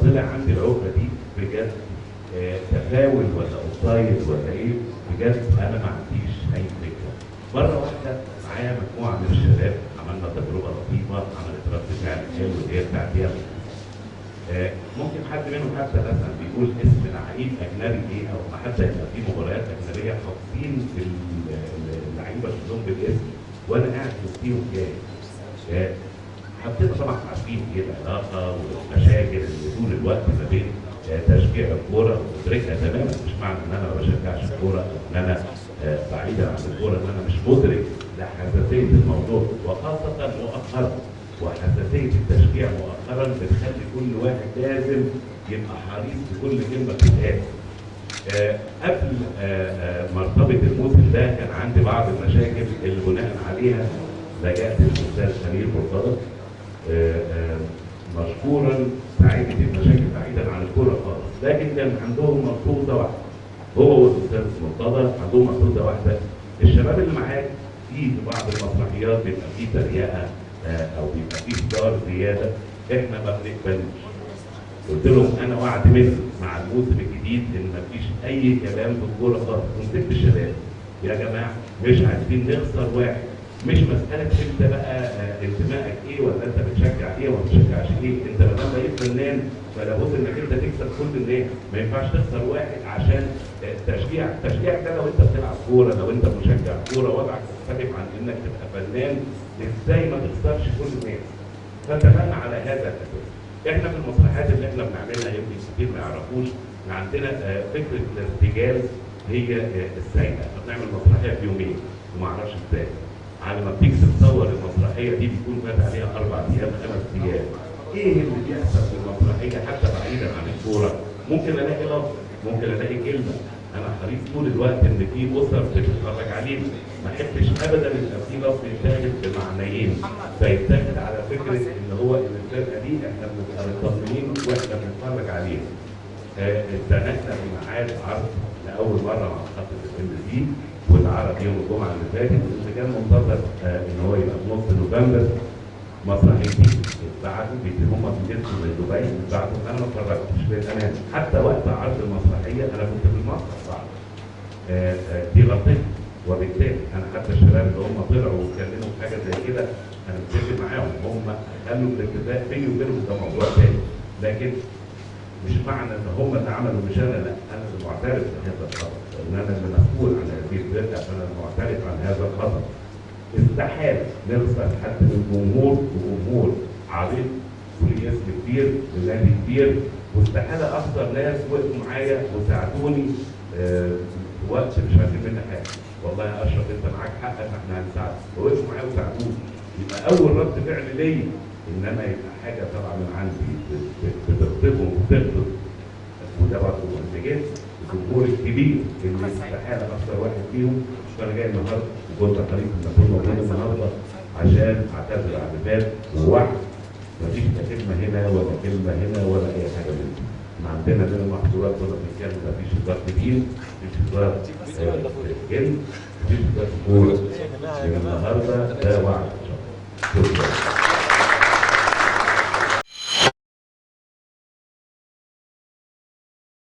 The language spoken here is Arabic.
طلع عندي العقده دي بجد تفاول ولا اوفسايد ولا ايه، بجد انا ما عنديش اي فكره. مره واحده معايا مجموعه من الشباب عملنا تجربه لطيفه، عملت رد فعل حلو اللي هي بتاعت ممكن حد منهم حتى مثلا بيقول اسم لعيب اجنبي ايه، او ما حتى يبقى في مباريات اجنبيه حاطين اللعيبه كلهم بالاسم وانا قاعد وسطيهم جاي. حطينا طبعا عارفين ايه العلاقه والمشاكل اللي طول الوقت ما بين تشجيع الكوره ومدركها تماما. مش معنى ان انا ما بشجعش الكوره او ان انا بعيدا عن الكوره ان انا مش مدرك لحساسيه الموضوع، وخاصه مؤخرا. وحساسيه التشجيع مؤخرا بتخلي كل واحد لازم يبقى حريص بكل كلمه بتتقال. قبل مرتبه الموسم ده كان عندي بعض المشاكل اللي بناء عليها لجأت للاستاذ سمير مرتضى مشكورا ساعدني في المشاكل بعيدا عن الكوره خالص، لكن كان عندهم ملحوظه واحده، هو والاستاذ مرتضى عندهم ملحوظه واحده: الشباب اللي معاك في بعض المسرحيات بيبقى فيه تريقه او بيبقى فيه هزار زياده، احنا ما بنقبلوش. قلت لهم انا وعد مني مع الموسم الجديد ان مفيش اي كلام في الكوره خالص. ونسيت الشباب يا جماعه مش عايزين نخسر واحد، مش مساله انت بقى انتمائك ايه ولا انت بتشجع ايه ولا ما بتشجعش ايه، انت ما دام بقيت فنان فلا بد انك انت تكسب كل الناس، ما ينفعش تخسر واحد عشان تشجيعك ده. لو انت بتلعب كوره، لو انت مشجع كوره وضعك مختلف عن انك تبقى فنان، ازاي ما تخسرش كل الناس؟ فاتفقنا على هذا الاساس. احنا في المسرحيات اللي احنا بنعملها يمكن كتير ما يعرفوش ان عندنا فكره الارتجال هي السائده. احنا بنعمل مسرحيه في يومين وما اعرفش ازاي. على ما بتيجي تتصور المسرحيه دي بيكون فات عليها 4 ايام 5 ايام. ايه اللي بيحصل في المسرحيه حتى بعيدا عن الكوره؟ ممكن الاقي لفظ، ممكن الاقي كلمه. انا حريص طول الوقت ان في اسر بتتفرج علينا، ما احبش ابدا يبقى في لفظ يتاخد بمعنيين، فيتاخد على فكره ان هو الفرقه دي احنا بنبقى مطمنين واحنا بنتفرج عليها. اتفقنا بميعاد عرض لاول مره مع محطه الام دي، والعرض يوم الجمعه اللي فاتت، اللي كان منتظر ان هو يبقى في نص نوفمبر. مسرحيتي اتبعتوا هم بيجوا من دبي، اتبعتوا انا ما اتفرجتش للامانه، حتى وقت عرض المسرحيه انا كنت في المسرح بعد. دي غلطتي، وبالتالي انا حتى الشباب اللي هم طلعوا واتكلموا في حاجه زي كده انا متفق معاهم، هم خلوا الاتفاق بيني وبينهم ده موضوع تاني، لكن مش معنى ان هم اللي عملوا مش انا، لا، انا اللي معترف بهذا الخطا، لان انا اللي مسؤول عن هذه الفرقه، فانا المعترف عن هذا الخطا. استحاله نخسر حد من الجمهور، وجمهور عريض وليه اسم كبير ونادي كبير، واستحاله اخسر ناس وقفوا معايا وساعدوني في وقت مش عارفين مني حاجه. والله يا اشرف انت معاك حق، احنا هنساعدك، وقفوا معايا وساعدوني. يبقى اول رد فعل ليا ان انا يبقى حاجه طبعا من عندي بتغضبهم وبتغضب، وده برضه منتجات الجمهور الكبير اللي استحاله اخسر واحد فيهم. فانا جاي النهارده وكنت حريص ان اكون موجود النهارده عشان اعتذر عن اللي فات، ووعد مفيش لا كلمه هنا ولا كلمه هنا ولا اي حاجه من دي. احنا عندنا من المحظورات كنا بنتكلم مفيش هزار كبير، مفيش هزار جن، مفيش هزار كوره. من النهارده ده وعد ان شاء الله.